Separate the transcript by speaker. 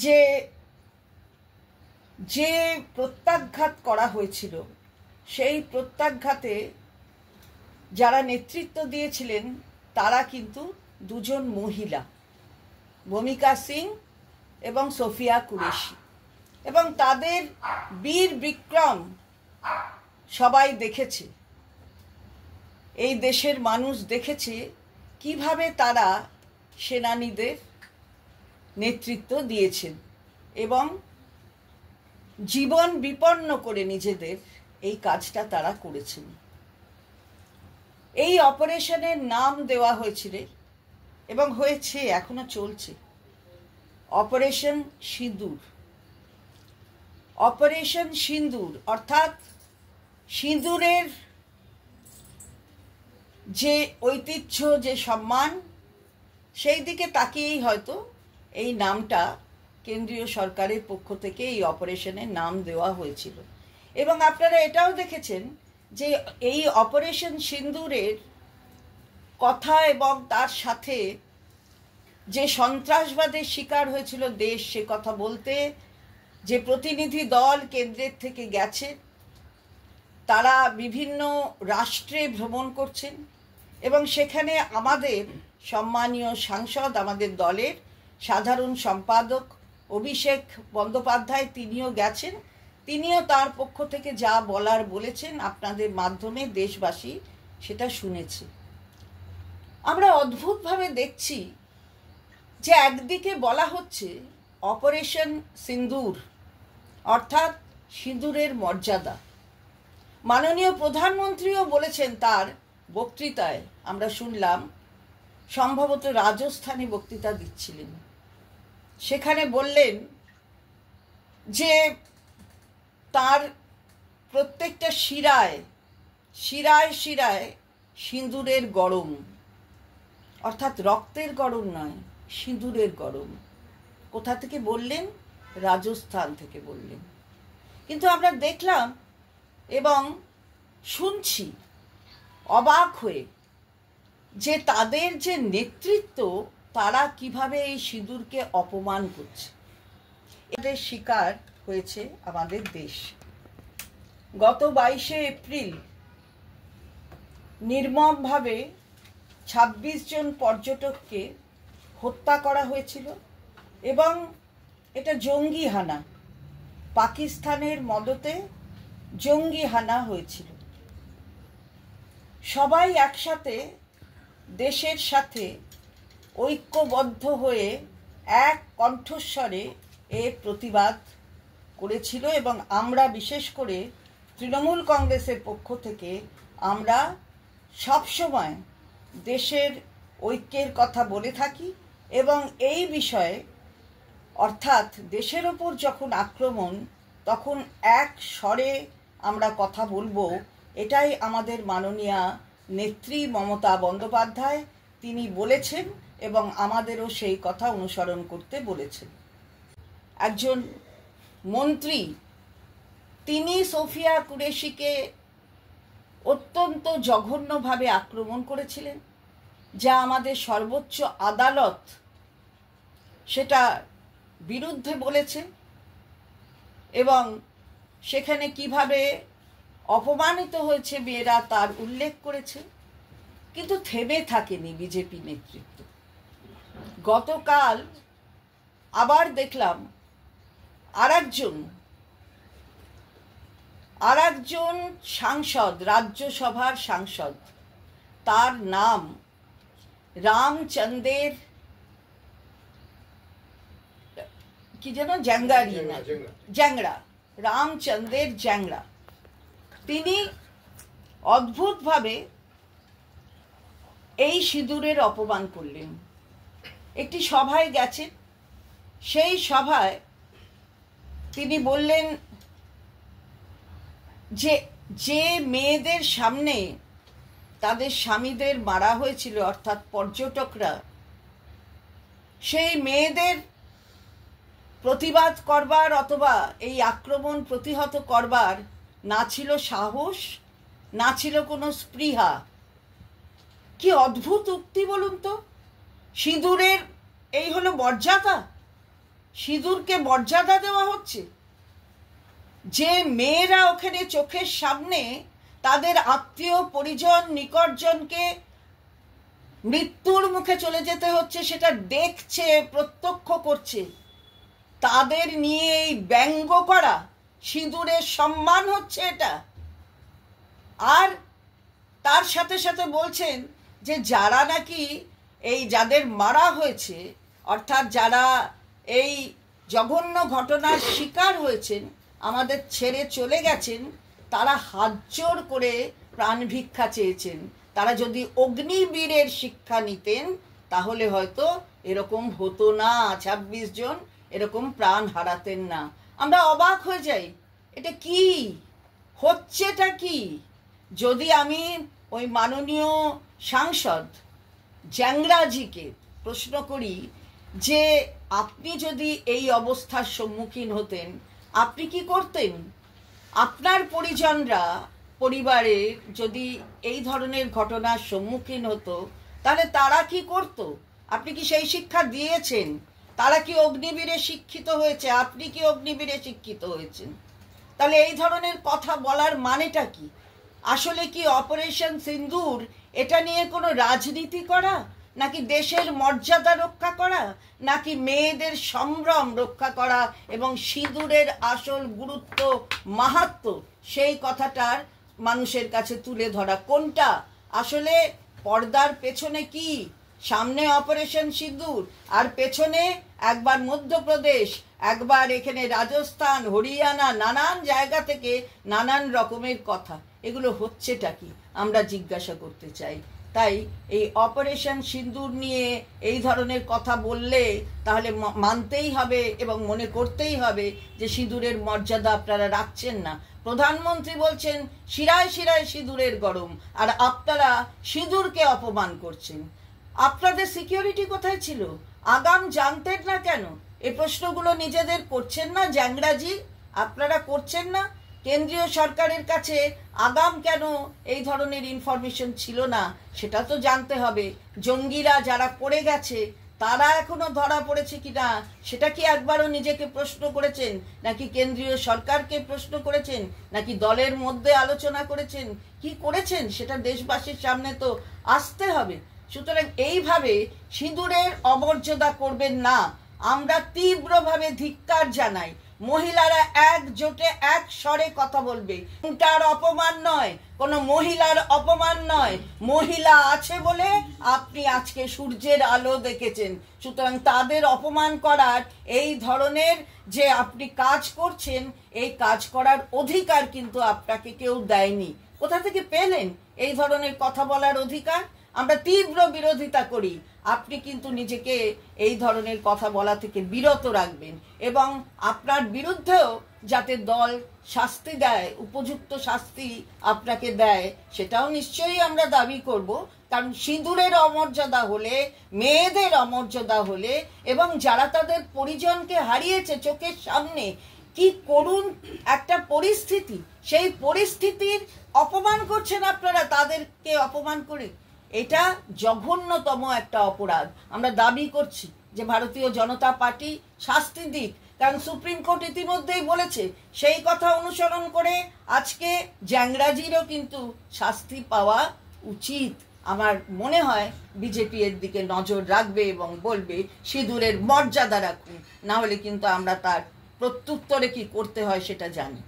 Speaker 1: যে যে প্রত্যাঘাত করা হয়েছিল সেই প্রত্যাঘাতে যারা নেতৃত্ব দিয়েছিলেন তারা কিন্তু দুজন মহিলা, ভূমিকা সিং এবং সোফিয়া কুরেশি, এবং তাদের বীর বিক্রম সবাই দেখেছে। এই দেশের মানুষ দেখেছে কিভাবে তারা সেনানীদের নেতৃত্ব দিয়েছেন এবং জীবন বিপন্ন করে নিজেদের এই কাজটা তারা করেছেন। এই অপারেশনের নাম দেওয়া হয়েছিল এবং হয়েছে, এখনো চলছে, অপারেশন সিঁদুর। অপারেশন সিঁদুর অর্থাৎ সিঁদুরের যে ঐতিহ্য, যে সম্মান, সেই দিকে তাকিয়েই হয়তো এই নামটা কেন্দ্রীয় সরকারের পক্ষ থেকে এই অপারেশনের নাম দেওয়া হয়েছিল। এবং আপনারা এটাও দেখেছেন যে এই অপারেশন সিঁদুরের কথা এবং তার সাথে যে সন্ত্রাসবাদের শিকার হয়েছিল দেশ, সে কথা বলতে যে প্রতিনিধি দল কেন্দ্রের থেকে গেছে, তারা বিভিন্ন রাষ্ট্রে ভ্রমণ করছেন এবং সেখানে আমাদের সম্মানীয় সাংসদ, আমাদের দলের সাধারণ সম্পাদক অভিষেক বন্দ্যোপাধ্যায়, তিনিও গেছেন। তিনিও তার পক্ষ থেকে যা বলার বলেছেন, আপনাদের মাধ্যমে দেশবাসী সেটা শুনেছে। আমরা অদ্ভুতভাবে দেখছি যে একদিকে বলা হচ্ছে অপারেশন সিঁদুর অর্থাৎ সিঁদুরের মর্যাদা। মাননীয় প্রধানমন্ত্রীও বলেছেন তার বক্তৃতায়, আমরা শুনলাম, সম্ভবত রাজস্থানে বক্তৃতা দিচ্ছিলেন, সেখানে বললেন যে তার প্রত্যেকটা শিরায় শিরায় শিরায় সিঁদুরের গরম, অর্থাৎ রক্তের গরম নয়, সিঁদুরের গরম। কোথা থেকে বললেন? রাজস্থান থেকে বললেন। কিন্তু আমরা দেখলাম এবং শুনছি অবাক হয়ে যে তাদের যে নেতৃত্ব, তারা কিভাবে এই সিঁদুরকে অপমান করছে। এদের শিকার হয়েছে আমাদের দেশ। গত 22শে এপ্রিল নির্মমভাবে 26 জন পর্যটককে হত্যা করা হয়েছিল এবং এটা জঙ্গি হানা, পাকিস্তানের মদতে জঙ্গি হানা হয়েছিল। সবাই একসাথে দেশের সাথে ঐক্যবদ্ধ হয়ে এক কণ্ঠস্বরে এর প্রতিবাদ করেছিল এবং আমরা বিশেষ করে তৃণমূল কংগ্রেসের পক্ষ থেকে আমরা সবসময় দেশের ঐক্যের কথা বলে থাকি এবং এই বিষয়ে, অর্থাৎ দেশের ওপর যখন আক্রমণ, তখন এক স্বরে আমরা কথা বলবো, এটাই আমাদের মাননীয়া নেত্রী মমতা বন্দ্যোপাধ্যায় তিনি বলেছেন এবং আমাদেরও সেই কথা অনুসরণ করতে বলেছেন। একজন মন্ত্রী তিনি সোফিয়া কুরেশিকে অত্যন্ত জঘন্যভাবে আক্রমণ করেছিলেন, যা আমাদের সর্বোচ্চ আদালত সেটা বিরুদ্ধে বলেছে এবং সেখানে কিভাবে অপমানিত হয়েছে মেয়েরা তার উল্লেখ করেছে। কিন্তু থেমে থাকেনি বিজেপি নেতৃত্ব। গতকাল আবার দেখলাম আরেকজন সাংসদ, রাজ্যসভার সাংসদ, তার নাম রামচন্দ্রের কি যেন জ্যাংড়া, রামচন্দ্রের জ্যাংড়া, তিনি অদ্ভুতভাবে এই সিঁদুরের অপমান করলেন। একটি সভায় গেছেন, সেই সভায় তিনি বললেন যে যে মেয়েদের সামনে তাদের স্বামীদের মারা হয়েছিল, অর্থাৎ পর্যটকরা, সেই মেয়েদের প্রতিবাদ করবার অথবা এই আক্রমণ প্রতিহত করবার না ছিল সাহস, না ছিল কোনো স্পৃহা। কি অদ্ভুত উক্তি বলুন তো! সিঁদুরের এই হলো মর্যাদা? সিঁদুরকে মর্যাদা দেওয়া হচ্ছে? যে মেয়েরা ওখানে চোখের সামনে তাদের আত্মীয় পরিজন নিকটজনকে মৃত্যুর মুখে চলে যেতে হচ্ছে, সেটা দেখছে, প্রত্যক্ষ করছে, তাদের নিয়ে এই ব্যঙ্গ করা, সিঁদুরের সম্মান হচ্ছে এটা। আর তার সাথে সাথে বলছেন যে যারা নাকি এই যাদের মারা হয়েছে, অর্থাৎ যারা এই জঘন্য ঘটনার শিকার হয়েছেন, আমাদের ছেড়ে চলে গেছেন, তারা হাত জোর করে প্রাণ ভিক্ষা চেয়েছেন। তারা যদি অগ্নিবীরের শিক্ষা নিতেন তাহলে হয়তো এরকম হতো না, ২৬ জন এরকম প্রাণ হারাতেন না। আমরা অবাক হয়ে যাই, এটা কি হচ্ছেটা কি? যদি আমি ওই মাননীয় সাংসদ জ্যাংরাজিকে প্রশ্ন করি যে আপনি যদি এই অবস্থার সম্মুখীন হতেন আপনি কি করতেন? আপনার পরিজনরা, পরিবারে যদি এই ধরনের ঘটনার সম্মুখীন হতো তাহলে তারা কি করত? আপনি কি সেই শিক্ষা দিয়েছেন? তারা কি অগ্নিবীরে শিক্ষিত হয়েছে? আপনি কি অগ্নিবীরে শিক্ষিত হয়েছেন? তাহলে এই ধরনের কথা বলার মানেটা কি? আসলে কি অপারেশন সিন্দুর এটা নিয়ে কোনো রাজনীতি করা, নাকি দেশের মর্যাদা রক্ষা করা, নাকি মেয়েদের সম্ভ্রম রক্ষা করা এবং সিঁদুরের আসল গুরুত্ব মাহাত্ম্য সেই কথাটার মানুষের কাছে তুলে ধরা? কোনটা আসলে? পর্দার পেছনে কি? সামনে অপারেশন সিঁদুর আর পেছনে একবার মধ্যপ্রদেশ, একবার এখানে রাজস্থান, হরিয়ানা, নানান জায়গা থেকে নানান রকমের কথা। এগুলো হচ্ছেটা কি আমরা জিজ্ঞাসা করতে চাই। তাই এই অপারেশন সিঁদুর নিয়ে এই ধরনের কথা বললে তাহলে মানতেই হবে এবং মনে করতেই হবে যে সিঁদুরের মর্যাদা আপনারা রাখছেন না। প্রধানমন্ত্রী বলছেন শিরায় শিরায় সিঁদুরের গরম, আর আপনারা সিঁদুরকে অপমান করছেন। আপনাদের সিকিউরিটি কোথায় ছিল? আগাম জানতেন না কেন? এই প্রশ্নগুলো নিজেদের করছেন না জ্যাংরাজি? আপনারা করছেন না? কেন্দ্রীয় সরকারের কাছে আগাম কেন এই ধরনের ইনফরমেশন ছিল না সেটা তো জানতে হবে। জঙ্গিরা যারা পড়ে গেছে তারা এখনো ধরা পড়েছে কিনা সেটা কি একবারও নিজেকে প্রশ্ন করেছেন? নাকি কেন্দ্রীয় সরকারকে প্রশ্ন করেছেন? নাকি দলের মধ্যে আলোচনা করেছেন? কি করেছেন সেটা দেশবাসীর সামনে তো আসতে হবে। সুতরাং এইভাবে সিঁদুরের অমর্যাদা করবেন না। আমরা তীব্রভাবে ধিক্কার জানাই। মহিলারা একজোটে এক স্বরে কথা বলবে। তার অপমান নয়, কোনো মহিলার অপমান নয়। মহিলা আছে বলে আপনি আজকে সূর্যের আলো দেখেছেন। সুতরাং তাদের অপমান করার, এই ধরনের যে আপনি কাজ করছেন, এই কাজ করার অধিকার কিন্তু আপনাকে কেউ দেয়নি। কোথা থেকে পেলেন এই ধরনের কথা বলার অধিকার? আমরা তীব্র বিরোধিতা করি। আপনি কিন্তু নিজেকে এই ধরনের কথা বলা থেকে বিরত রাখবেন এবং আপনার বিরুদ্ধেও যাতে দল শাস্তি দেয়, উপযুক্ত শাস্তি আপনাকে দেয়, সেটাও নিশ্চয়ই আমরা দাবি করব। কারণ সিঁদুরের অমর্যাদা হলে, মেয়েদের অমর্যাদা হলে এবং যারা তাদের পরিজনকে হারিয়েছে চোখের সামনে, কি করুণ একটা পরিস্থিতি, সেই পরিস্থিতির অপমান করছেন আপনারা তাদেরকে অপমান করে। এটা জঘন্যতম একটা অপরাধ। আমরা দাবি করছি যে ভারতীয় জনতা পার্টি শাস্তি দিক, কারণ সুপ্রিম কোর্ট ইতিমধ্যেই বলেছে। সেই কথা অনুসরণ করে আজকে জ্যাংরাজিরও কিন্তু শাস্তি পাওয়া উচিত। আমার মনে হয় বিজেপি এর দিকে নজর রাখবে এবং বলবে সিঁদুরের মর্যাদা রাখুন, না হলে কিন্তু আমরা তার প্রত্যুত্তরে কি করতে হয় সেটা জানি।